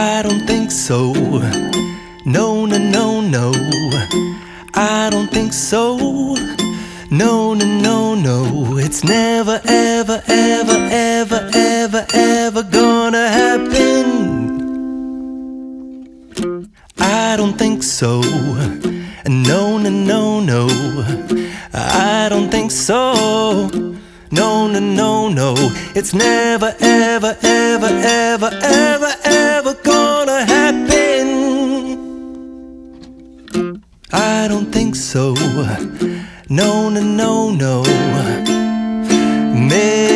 I don't think so. No, no, no, no. I don't think so. No, no, no, no. It's never, ever, ever, ever, ever, ever gonna happen. I don't think so. No, no, no, no. I don't think so. No, no, no, no. It's never, ever, ever, ever, ever, ever gonna happen. I don't think so. No, no, no, no. Maybe